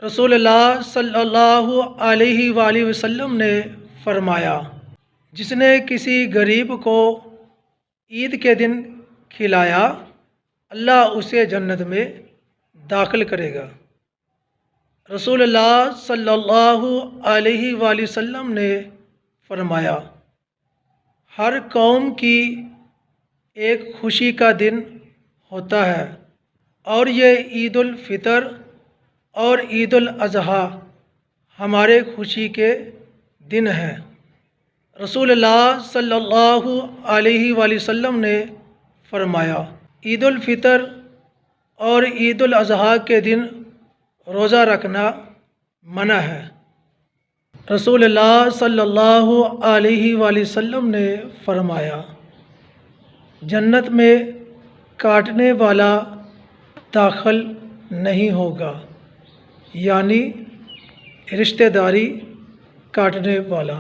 رسول اللہ صلی اللہ علیہ وآلہ وسلم نے فرمایا، جس نے کسی غریب کو عید کے دن کھلایا اللہ اسے جنت میں داخل کرے گا۔ رسول اللہ صلی اللہ علیہ وآلہ وسلم نے فرمایا، ہر قوم کی ایک خوشی کا دن ہوتا ہے اور یہ عید الفطر اور عید الاضحیٰ ہمارے خوشی کے دن ہیں۔ رسول اللہ صلی اللہ علیہ وآلہ وسلم نے فرمایا، عید الفطر اور عید الاضحیٰ کے دن روزہ رکھنا منع ہے۔ رسول اللہ صلی اللہ علیہ وآلہ وسلم نے فرمایا، جنت میں کاٹنے والا داخل نہیں ہوگا، یعنی رشتہ داری کاٹنے والا۔